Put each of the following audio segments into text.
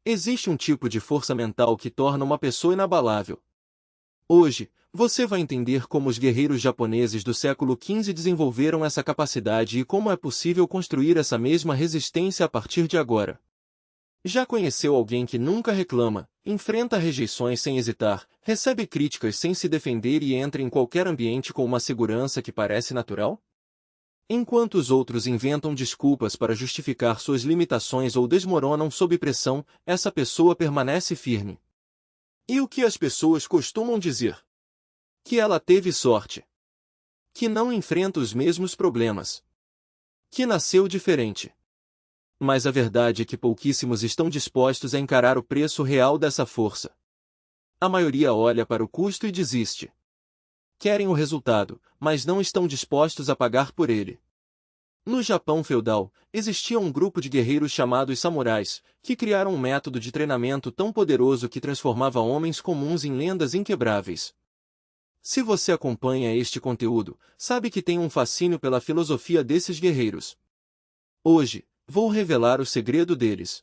Existe um tipo de força mental que torna uma pessoa inabalável. Hoje, você vai entender como os guerreiros japoneses do século XV desenvolveram essa capacidade e como é possível construir essa mesma resistência a partir de agora. Já conheceu alguém que nunca reclama, enfrenta rejeições sem hesitar, recebe críticas sem se defender e entra em qualquer ambiente com uma segurança que parece natural? Enquanto os outros inventam desculpas para justificar suas limitações ou desmoronam sob pressão, essa pessoa permanece firme. E o que as pessoas costumam dizer? Que ela teve sorte. Que não enfrenta os mesmos problemas. Que nasceu diferente. Mas a verdade é que pouquíssimos estão dispostos a encarar o preço real dessa força. A maioria olha para o custo e desiste. Querem o resultado, mas não estão dispostos a pagar por ele. No Japão feudal, existia um grupo de guerreiros chamados samurais, que criaram um método de treinamento tão poderoso que transformava homens comuns em lendas inquebráveis. Se você acompanha este conteúdo, sabe que tem um fascínio pela filosofia desses guerreiros. Hoje, vou revelar o segredo deles.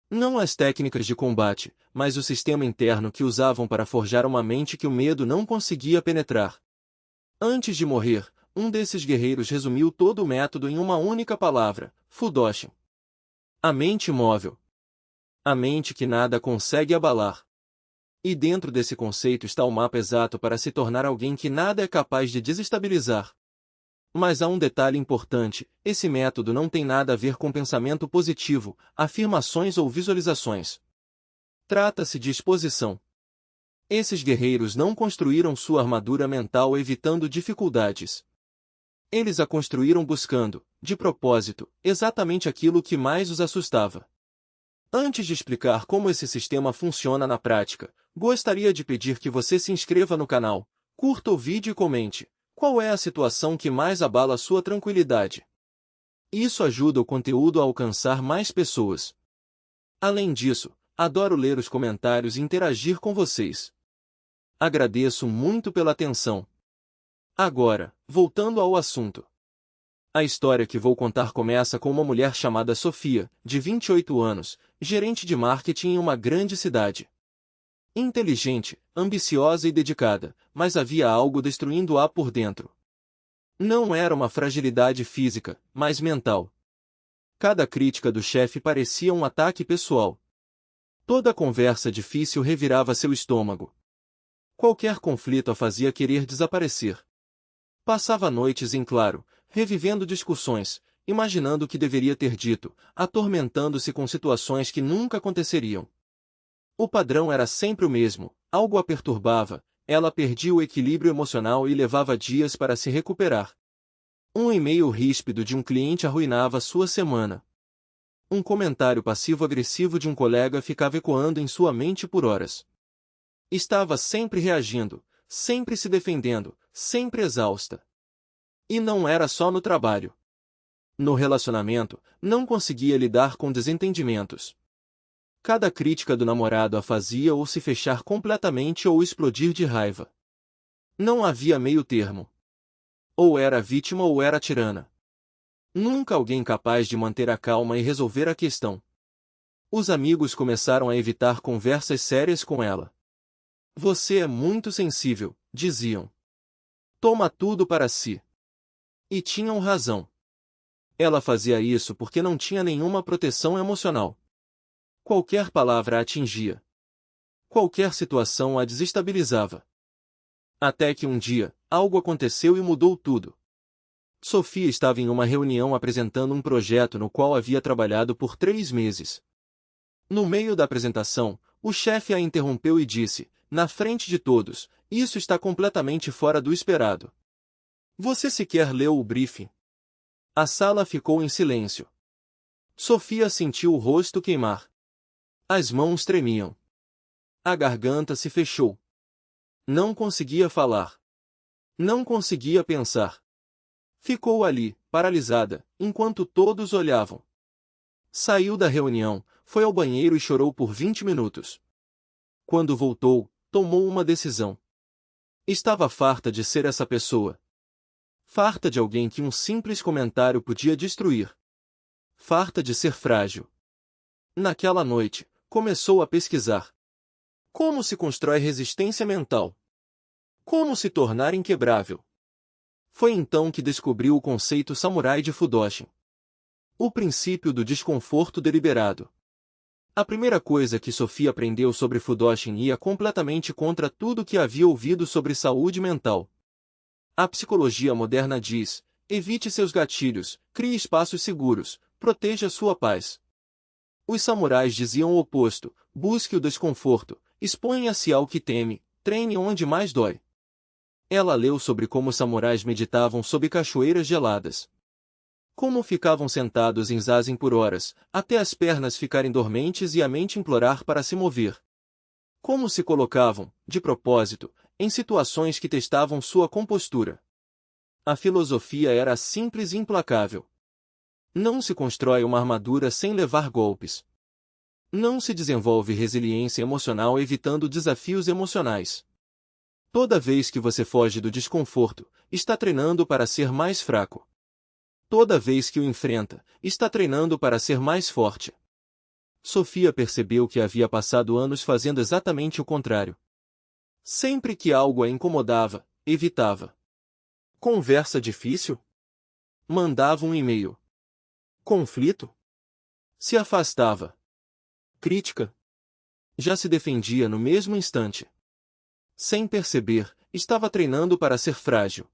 Não as técnicas de combate, mas o sistema interno que usavam para forjar uma mente que o medo não conseguia penetrar. Antes de morrer, um desses guerreiros resumiu todo o método em uma única palavra: Fudoshin. A mente móvel. A mente que nada consegue abalar. E dentro desse conceito está o mapa exato para se tornar alguém que nada é capaz de desestabilizar. Mas há um detalhe importante: esse método não tem nada a ver com pensamento positivo, afirmações ou visualizações. Trata-se de exposição. Esses guerreiros não construíram sua armadura mental evitando dificuldades. Eles a construíram buscando, de propósito, exatamente aquilo que mais os assustava. Antes de explicar como esse sistema funciona na prática, gostaria de pedir que você se inscreva no canal, curta o vídeo e comente: qual é a situação que mais abala sua tranquilidade? Isso ajuda o conteúdo a alcançar mais pessoas. Além disso, adoro ler os comentários e interagir com vocês. Agradeço muito pela atenção. Agora, voltando ao assunto. A história que vou contar começa com uma mulher chamada Sofia, de 28 anos, gerente de marketing em uma grande cidade. Inteligente, ambiciosa e dedicada, mas havia algo destruindo-a por dentro. Não era uma fragilidade física, mas mental. Cada crítica do chefe parecia um ataque pessoal. Toda conversa difícil revirava seu estômago. Qualquer conflito a fazia querer desaparecer. Passava noites em claro, revivendo discussões, imaginando o que deveria ter dito, atormentando-se com situações que nunca aconteceriam. O padrão era sempre o mesmo: algo a perturbava, ela perdia o equilíbrio emocional e levava dias para se recuperar. Um e-mail ríspido de um cliente arruinava sua semana. Um comentário passivo-agressivo de um colega ficava ecoando em sua mente por horas. Estava sempre reagindo, sempre se defendendo, sempre exausta. E não era só no trabalho. No relacionamento, não conseguia lidar com desentendimentos. Cada crítica do namorado a fazia ou se fechar completamente ou explodir de raiva. Não havia meio termo. Ou era vítima ou era tirana. Nunca alguém capaz de manter a calma e resolver a questão. Os amigos começaram a evitar conversas sérias com ela. Você é muito sensível, diziam. Toma tudo para si. E tinham razão. Ela fazia isso porque não tinha nenhuma proteção emocional. Qualquer palavra a atingia. Qualquer situação a desestabilizava. Até que um dia, algo aconteceu e mudou tudo. Sofia estava em uma reunião apresentando um projeto no qual havia trabalhado por 3 meses. No meio da apresentação, o chefe a interrompeu e disse, na frente de todos: isso está completamente fora do esperado. Você sequer leu o briefing. A sala ficou em silêncio. Sofia sentiu o rosto queimar. As mãos tremiam. A garganta se fechou. Não conseguia falar. Não conseguia pensar. Ficou ali, paralisada, enquanto todos olhavam. Saiu da reunião, foi ao banheiro e chorou por 20 minutos. Quando voltou, tomou uma decisão. Estava farta de ser essa pessoa. Farta de alguém que um simples comentário podia destruir. Farta de ser frágil. Naquela noite, começou a pesquisar. Como se constrói resistência mental? Como se tornar inquebrável? Foi então que descobriu o conceito samurai de Fudoshin. O princípio do desconforto deliberado. A primeira coisa que Sofia aprendeu sobre Fudoshin ia completamente contra tudo que havia ouvido sobre saúde mental. A psicologia moderna diz: evite seus gatilhos, crie espaços seguros, proteja sua paz. Os samurais diziam o oposto: busque o desconforto, exponha-se ao que teme, treine onde mais dói. Ela leu sobre como os samurais meditavam sob cachoeiras geladas. Como ficavam sentados em zazen por horas, até as pernas ficarem dormentes e a mente implorar para se mover. Como se colocavam, de propósito, em situações que testavam sua compostura. A filosofia era simples e implacável. Não se constrói uma armadura sem levar golpes. Não se desenvolve resiliência emocional evitando desafios emocionais. Toda vez que você foge do desconforto, está treinando para ser mais fraco. Toda vez que o enfrenta, está treinando para ser mais forte. Sofia percebeu que havia passado anos fazendo exatamente o contrário. Sempre que algo a incomodava, evitava. Conversa difícil? Mandava um e-mail. Conflito? Se afastava. Crítica? Já se defendia no mesmo instante. Sem perceber, estava treinando para ser frágil.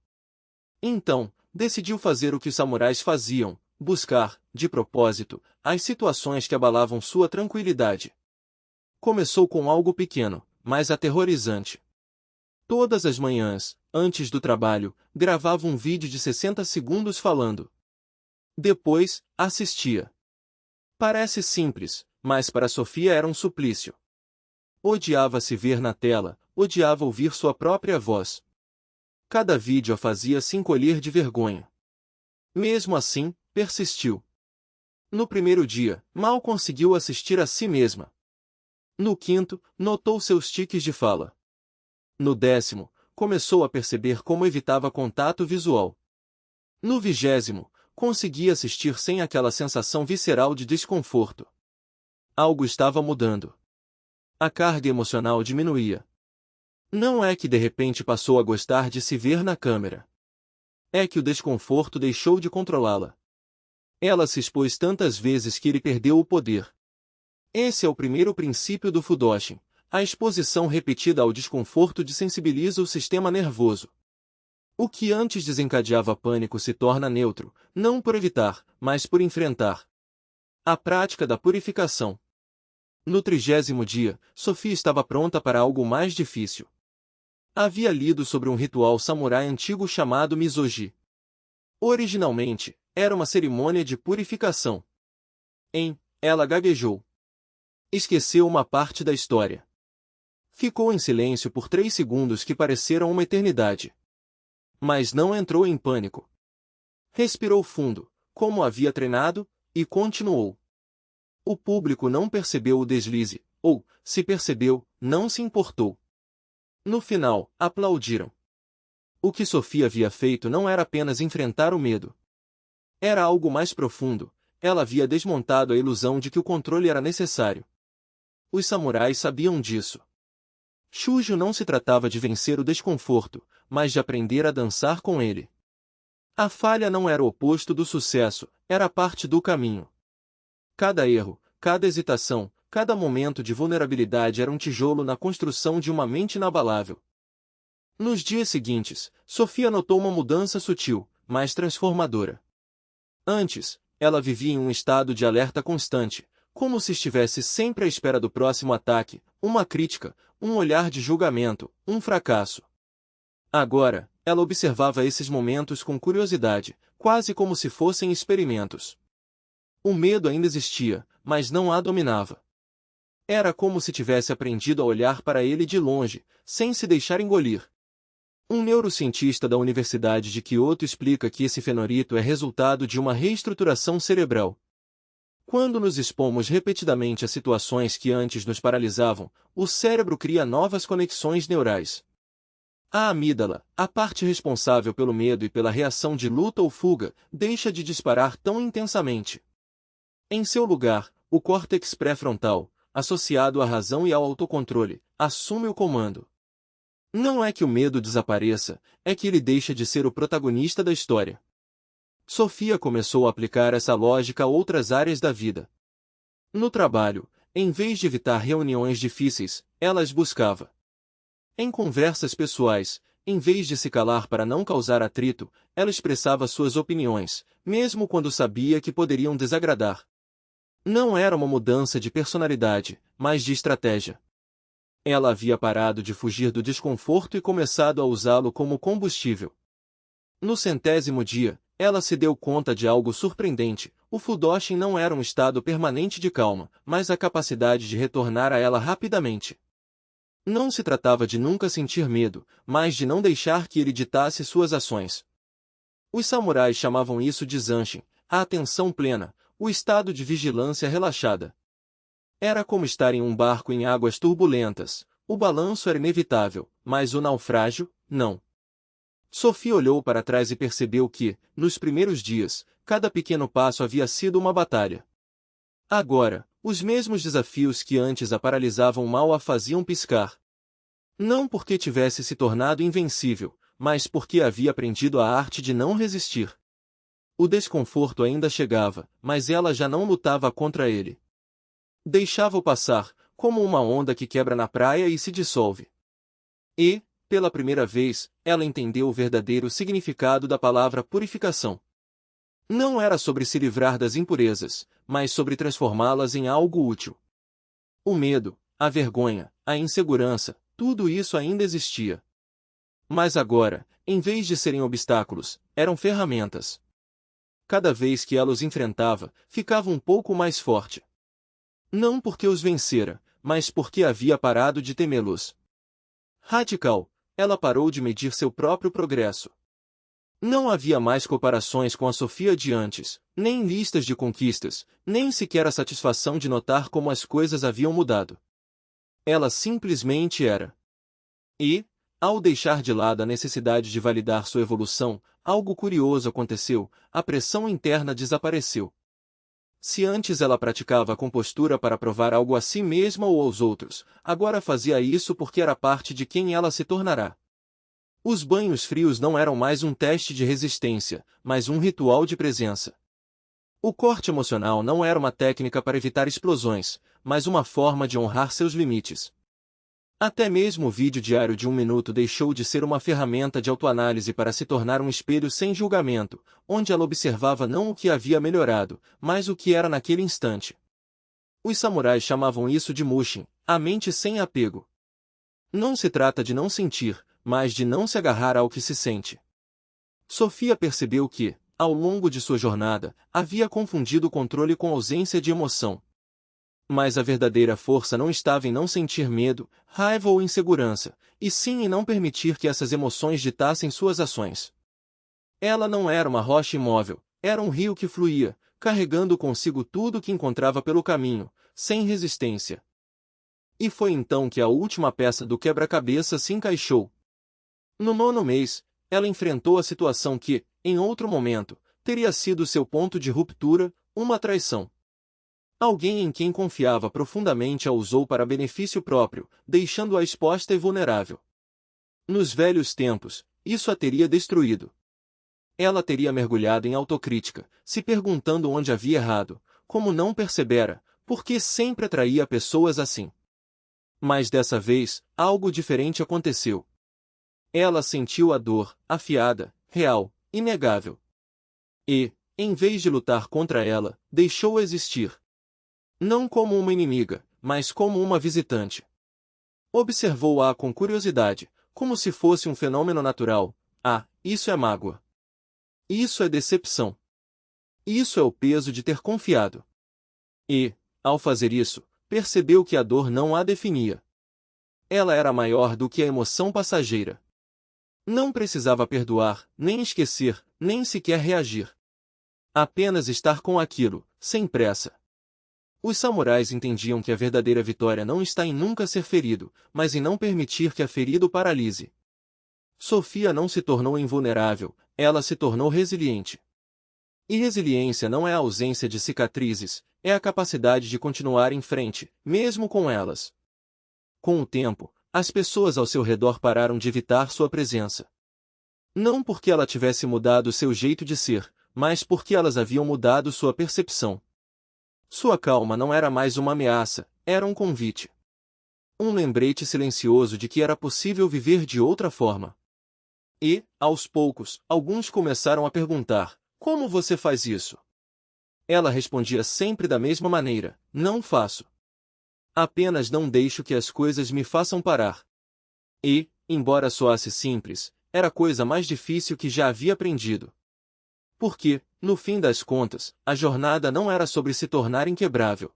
Então, decidiu fazer o que os samurais faziam, buscar, de propósito, as situações que abalavam sua tranquilidade. Começou com algo pequeno, mas aterrorizante. Todas as manhãs, antes do trabalho, gravava um vídeo de 60 segundos falando. Depois, assistia. Parece simples, mas para Sofia era um suplício. Odiava se ver na tela, odiava ouvir sua própria voz. Cada vídeo a fazia se encolher de vergonha. Mesmo assim, persistiu. No primeiro dia, mal conseguiu assistir a si mesma. No quinto, notou seus tiques de fala. No 10º, começou a perceber como evitava contato visual. No 20º, conseguia assistir sem aquela sensação visceral de desconforto. Algo estava mudando. A carga emocional diminuía. Não é que de repente passou a gostar de se ver na câmera. É que o desconforto deixou de controlá-la. Ela se expôs tantas vezes que ele perdeu o poder. Esse é o primeiro princípio do Fudoshin. A exposição repetida ao desconforto desensibiliza o sistema nervoso. O que antes desencadeava pânico se torna neutro, não por evitar, mas por enfrentar. A prática da purificação. No 30º dia, Sofia estava pronta para algo mais difícil. Havia lido sobre um ritual samurai antigo chamado Mizoji. Originalmente, era uma cerimônia de purificação. Ela gaguejou. Esqueceu uma parte da história. Ficou em silêncio por 3 segundos que pareceram uma eternidade. Mas não entrou em pânico. Respirou fundo, como havia treinado, e continuou. O público não percebeu o deslize, ou, se percebeu, não se importou. No final, aplaudiram. O que Sofia havia feito não era apenas enfrentar o medo. Era algo mais profundo. Ela havia desmontado a ilusão de que o controle era necessário. Os samurais sabiam disso. Shūjo não se tratava de vencer o desconforto, mas de aprender a dançar com ele. A falha não era o oposto do sucesso, era parte do caminho. Cada erro, cada hesitação, cada momento de vulnerabilidade era um tijolo na construção de uma mente inabalável. Nos dias seguintes, Sofia notou uma mudança sutil, mas transformadora. Antes, ela vivia em um estado de alerta constante, como se estivesse sempre à espera do próximo ataque, uma crítica, um olhar de julgamento, um fracasso. Agora, ela observava esses momentos com curiosidade, quase como se fossem experimentos. O medo ainda existia, mas não a dominava. Era como se tivesse aprendido a olhar para ele de longe, sem se deixar engolir. Um neurocientista da Universidade de Kyoto explica que esse fenômeno é resultado de uma reestruturação cerebral. Quando nos expomos repetidamente a situações que antes nos paralisavam, o cérebro cria novas conexões neurais. A amígdala, a parte responsável pelo medo e pela reação de luta ou fuga, deixa de disparar tão intensamente. Em seu lugar, o córtex pré-frontal, associado à razão e ao autocontrole, assume o comando. Não é que o medo desapareça, é que ele deixa de ser o protagonista da história. Sofia começou a aplicar essa lógica a outras áreas da vida. No trabalho, em vez de evitar reuniões difíceis, ela as buscava. Em conversas pessoais, em vez de se calar para não causar atrito, ela expressava suas opiniões, mesmo quando sabia que poderiam desagradar. Não era uma mudança de personalidade, mas de estratégia. Ela havia parado de fugir do desconforto e começado a usá-lo como combustível. No 100º dia, ela se deu conta de algo surpreendente: o Fudoshin não era um estado permanente de calma, mas a capacidade de retornar a ela rapidamente. Não se tratava de nunca sentir medo, mas de não deixar que ele ditasse suas ações. Os samurais chamavam isso de Zanshin, a atenção plena, o estado de vigilância relaxada. Era como estar em um barco em águas turbulentas. O balanço era inevitável, mas o naufrágio, não. Sophie olhou para trás e percebeu que, nos primeiros dias, cada pequeno passo havia sido uma batalha. Agora, os mesmos desafios que antes a paralisavam mal a faziam piscar. Não porque tivesse se tornado invencível, mas porque havia aprendido a arte de não resistir. O desconforto ainda chegava, mas ela já não lutava contra ele. Deixava-o passar, como uma onda que quebra na praia e se dissolve. E, pela primeira vez, ela entendeu o verdadeiro significado da palavra purificação. Não era sobre se livrar das impurezas, mas sobre transformá-las em algo útil. O medo, a vergonha, a insegurança, tudo isso ainda existia. Mas agora, em vez de serem obstáculos, eram ferramentas. Cada vez que ela os enfrentava, ficava um pouco mais forte. Não porque os vencera, mas porque havia parado de temê-los. Radical, ela parou de medir seu próprio progresso. Não havia mais comparações com a Sofia de antes, nem listas de conquistas, nem sequer a satisfação de notar como as coisas haviam mudado. Ela simplesmente era. E, ao deixar de lado a necessidade de validar sua evolução, algo curioso aconteceu: a pressão interna desapareceu. Se antes ela praticava a compostura para provar algo a si mesma ou aos outros, agora fazia isso porque era parte de quem ela se tornará. Os banhos frios não eram mais um teste de resistência, mas um ritual de presença. O corte emocional não era uma técnica para evitar explosões, mas uma forma de honrar seus limites. Até mesmo o vídeo diário de 1 minuto deixou de ser uma ferramenta de autoanálise para se tornar um espelho sem julgamento, onde ela observava não o que havia melhorado, mas o que era naquele instante. Os samurais chamavam isso de Mushin, a mente sem apego. Não se trata de não sentir, mas de não se agarrar ao que se sente. Sofia percebeu que, ao longo de sua jornada, havia confundido o controle com ausência de emoção. Mas a verdadeira força não estava em não sentir medo, raiva ou insegurança, e sim em não permitir que essas emoções ditassem suas ações. Ela não era uma rocha imóvel, era um rio que fluía, carregando consigo tudo o que encontrava pelo caminho, sem resistência. E foi então que a última peça do quebra-cabeça se encaixou. No 9º mês, ela enfrentou a situação que, em outro momento, teria sido seu ponto de ruptura, uma traição. Alguém em quem confiava profundamente a usou para benefício próprio, deixando-a exposta e vulnerável. Nos velhos tempos, isso a teria destruído. Ela teria mergulhado em autocrítica, se perguntando onde havia errado, como não percebera, porque sempre atraía pessoas assim. Mas dessa vez, algo diferente aconteceu. Ela sentiu a dor, afiada, real, inegável. E, em vez de lutar contra ela, deixou-a existir. Não como uma inimiga, mas como uma visitante. Observou-a com curiosidade, como se fosse um fenômeno natural. Ah, isso é mágoa. Isso é decepção. Isso é o peso de ter confiado. E, ao fazer isso, percebeu que a dor não a definia. Ela era maior do que a emoção passageira. Não precisava perdoar, nem esquecer, nem sequer reagir. Apenas estar com aquilo, sem pressa. Os samurais entendiam que a verdadeira vitória não está em nunca ser ferido, mas em não permitir que a ferida o paralise. Sofia não se tornou invulnerável, ela se tornou resiliente. E resiliência não é a ausência de cicatrizes, é a capacidade de continuar em frente, mesmo com elas. Com o tempo, as pessoas ao seu redor pararam de evitar sua presença. Não porque ela tivesse mudado seu jeito de ser, mas porque elas haviam mudado sua percepção. Sua calma não era mais uma ameaça, era um convite. Um lembrete silencioso de que era possível viver de outra forma. E, aos poucos, alguns começaram a perguntar: como você faz isso? Ela respondia sempre da mesma maneira: não faço. Apenas não deixo que as coisas me façam parar. E, embora soasse simples, era a coisa mais difícil que já havia aprendido. Porque, no fim das contas, a jornada não era sobre se tornar inquebrável.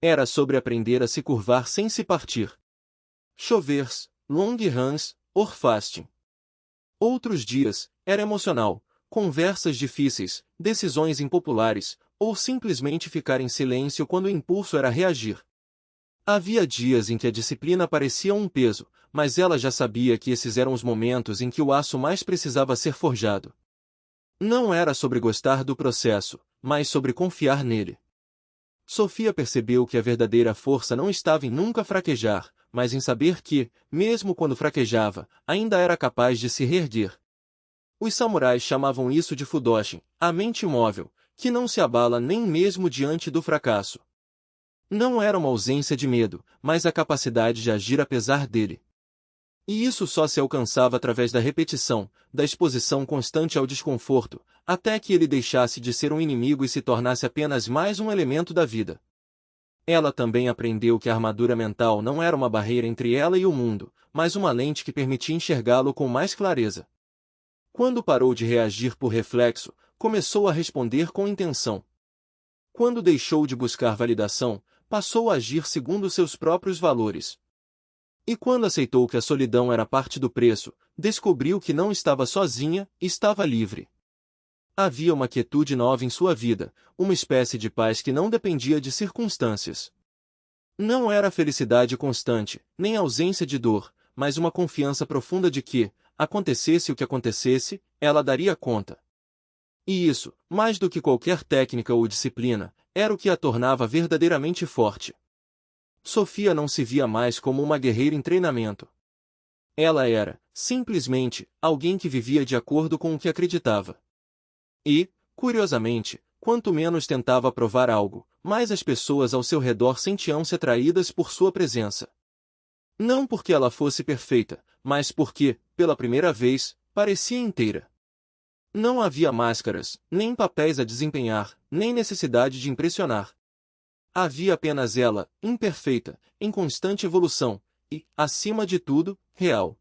Era sobre aprender a se curvar sem se partir. Chovers, long runs, or fasting. Outros dias, era emocional, conversas difíceis, decisões impopulares, ou simplesmente ficar em silêncio quando o impulso era reagir. Havia dias em que a disciplina parecia um peso, mas ela já sabia que esses eram os momentos em que o aço mais precisava ser forjado. Não era sobre gostar do processo, mas sobre confiar nele. Sofia percebeu que a verdadeira força não estava em nunca fraquejar, mas em saber que, mesmo quando fraquejava, ainda era capaz de se reerguer. Os samurais chamavam isso de Fudoshin, a mente imóvel, que não se abala nem mesmo diante do fracasso. Não era uma ausência de medo, mas a capacidade de agir apesar dele. E isso só se alcançava através da repetição, da exposição constante ao desconforto, até que ele deixasse de ser um inimigo e se tornasse apenas mais um elemento da vida. Ela também aprendeu que a armadura mental não era uma barreira entre ela e o mundo, mas uma lente que permitia enxergá-lo com mais clareza. Quando parou de reagir por reflexo, começou a responder com intenção. Quando deixou de buscar validação, passou a agir segundo seus próprios valores. E quando aceitou que a solidão era parte do preço, descobriu que não estava sozinha, estava livre. Havia uma quietude nova em sua vida, uma espécie de paz que não dependia de circunstâncias. Não era felicidade constante, nem ausência de dor, mas uma confiança profunda de que, acontecesse o que acontecesse, ela daria conta. E isso, mais do que qualquer técnica ou disciplina, era o que a tornava verdadeiramente forte. Sofia não se via mais como uma guerreira em treinamento. Ela era, simplesmente, alguém que vivia de acordo com o que acreditava. E, curiosamente, quanto menos tentava provar algo, mais as pessoas ao seu redor sentiam-se atraídas por sua presença. Não porque ela fosse perfeita, mas porque, pela primeira vez, parecia inteira. Não havia máscaras, nem papéis a desempenhar, nem necessidade de impressionar. Havia apenas ela, imperfeita, em constante evolução, e, acima de tudo, real.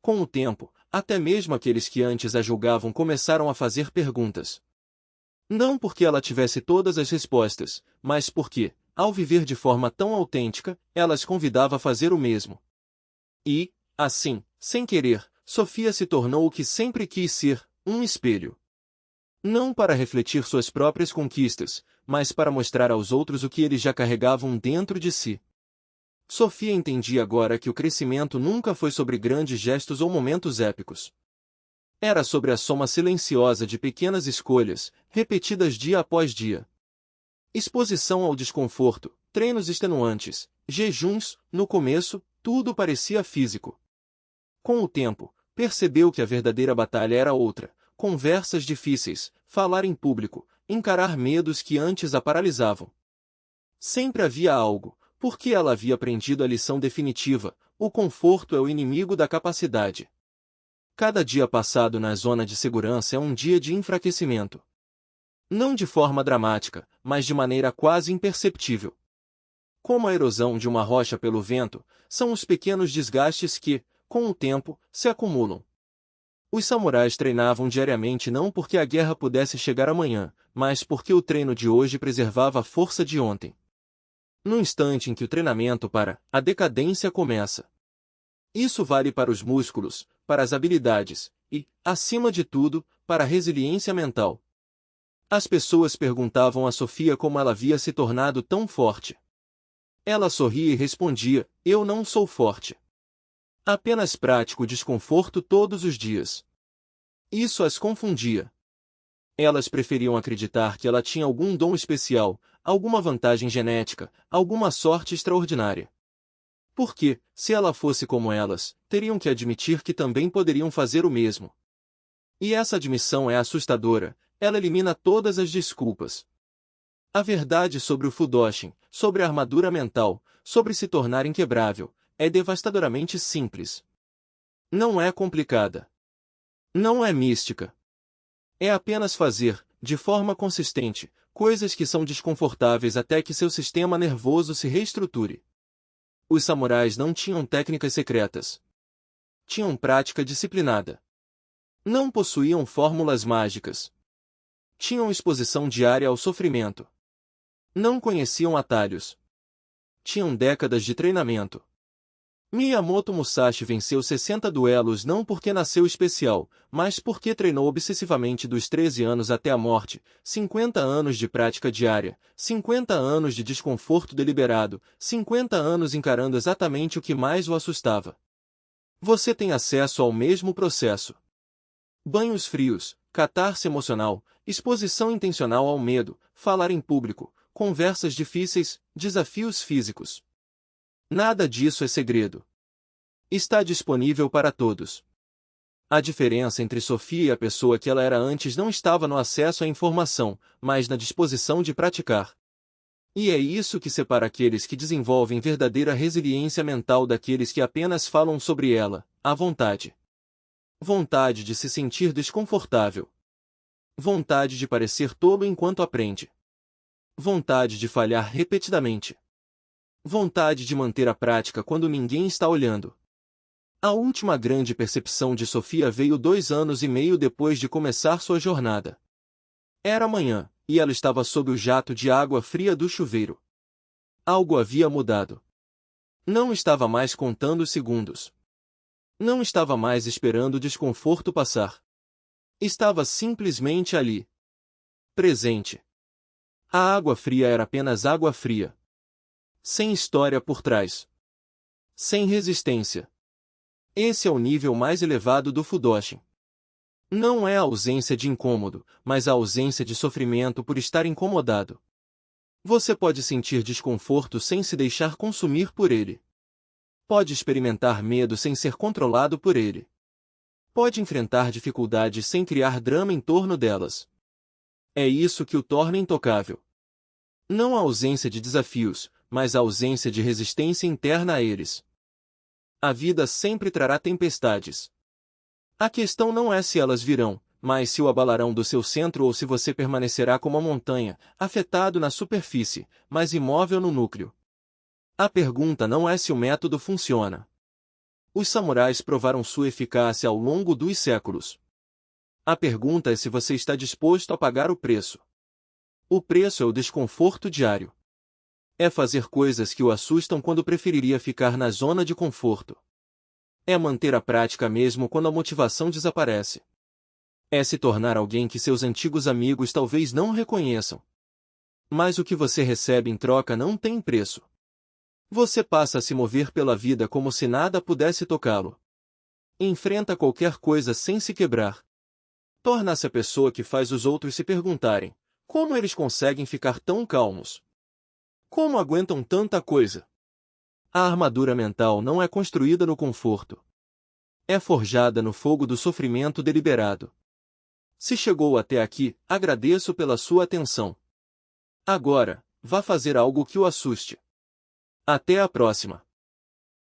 Com o tempo, até mesmo aqueles que antes a julgavam começaram a fazer perguntas. Não porque ela tivesse todas as respostas, mas porque, ao viver de forma tão autêntica, ela as convidava a fazer o mesmo. E, assim, sem querer, Sofia se tornou o que sempre quis ser, um espelho. Não para refletir suas próprias conquistas, mas para mostrar aos outros o que eles já carregavam dentro de si. Sofia entendia agora que o crescimento nunca foi sobre grandes gestos ou momentos épicos. Era sobre a soma silenciosa de pequenas escolhas, repetidas dia após dia. Exposição ao desconforto, treinos extenuantes, jejuns, no começo, tudo parecia físico. Com o tempo, percebeu que a verdadeira batalha era outra. Conversas difíceis, falar em público, encarar medos que antes a paralisavam. Sempre havia algo, porque ela havia aprendido a lição definitiva: o conforto é o inimigo da capacidade. Cada dia passado na zona de segurança é um dia de enfraquecimento. Não de forma dramática, mas de maneira quase imperceptível. Como a erosão de uma rocha pelo vento, são os pequenos desgastes que, com o tempo, se acumulam. Os samurais treinavam diariamente não porque a guerra pudesse chegar amanhã, mas porque o treino de hoje preservava a força de ontem. No instante em que o treinamento para, a decadência começa. Isso vale para os músculos, para as habilidades, e, acima de tudo, para a resiliência mental. As pessoas perguntavam a Sofia como ela havia se tornado tão forte. Ela sorria e respondia: eu não sou forte. Apenas pratico desconforto todos os dias. Isso as confundia. Elas preferiam acreditar que ela tinha algum dom especial, alguma vantagem genética, alguma sorte extraordinária. Porque, se ela fosse como elas, teriam que admitir que também poderiam fazer o mesmo. E essa admissão é assustadora, ela elimina todas as desculpas. A verdade sobre o Fudoshin, sobre a armadura mental, sobre se tornar inquebrável, é devastadoramente simples. Não é complicada. Não é mística. É apenas fazer, de forma consistente, coisas que são desconfortáveis até que seu sistema nervoso se reestruture. Os samurais não tinham técnicas secretas. Tinham prática disciplinada. Não possuíam fórmulas mágicas. Tinham exposição diária ao sofrimento. Não conheciam atalhos. Tinham décadas de treinamento. Miyamoto Musashi venceu 60 duelos não porque nasceu especial, mas porque treinou obsessivamente dos 13 anos até a morte, 50 anos de prática diária, 50 anos de desconforto deliberado, 50 anos encarando exatamente o que mais o assustava. Você tem acesso ao mesmo processo. Banhos frios, catarse emocional, exposição intencional ao medo, falar em público, conversas difíceis, desafios físicos. Nada disso é segredo. Está disponível para todos. A diferença entre Sofia e a pessoa que ela era antes não estava no acesso à informação, mas na disposição de praticar. E é isso que separa aqueles que desenvolvem verdadeira resiliência mental daqueles que apenas falam sobre ela, a vontade. Vontade de se sentir desconfortável. Vontade de parecer tolo enquanto aprende. Vontade de falhar repetidamente. Vontade de manter a prática quando ninguém está olhando. A última grande percepção de Sofia veio 2 anos e meio depois de começar sua jornada. Era manhã, e ela estava sob o jato de água fria do chuveiro. Algo havia mudado. Não estava mais contando segundos. Não estava mais esperando o desconforto passar. Estava simplesmente ali. Presente. A água fria era apenas água fria. Sem história por trás. Sem resistência. Esse é o nível mais elevado do Fudoshin. Não é a ausência de incômodo, mas a ausência de sofrimento por estar incomodado. Você pode sentir desconforto sem se deixar consumir por ele. Pode experimentar medo sem ser controlado por ele. Pode enfrentar dificuldades sem criar drama em torno delas. É isso que o torna intocável. Não a ausência de desafios, mas a ausência de resistência interna a eles. A vida sempre trará tempestades. A questão não é se elas virão, mas se o abalarão do seu centro ou se você permanecerá como a montanha, afetado na superfície, mas imóvel no núcleo. A pergunta não é se o método funciona. Os samurais provaram sua eficácia ao longo dos séculos. A pergunta é se você está disposto a pagar o preço. O preço é o desconforto diário. É fazer coisas que o assustam quando preferiria ficar na zona de conforto. É manter a prática mesmo quando a motivação desaparece. É se tornar alguém que seus antigos amigos talvez não reconheçam. Mas o que você recebe em troca não tem preço. Você passa a se mover pela vida como se nada pudesse tocá-lo. Enfrenta qualquer coisa sem se quebrar. Torna-se a pessoa que faz os outros se perguntarem: como eles conseguem ficar tão calmos? Como aguentam tanta coisa? A armadura mental não é construída no conforto. É forjada no fogo do sofrimento deliberado. Se chegou até aqui, agradeço pela sua atenção. Agora, vá fazer algo que o assuste. Até a próxima.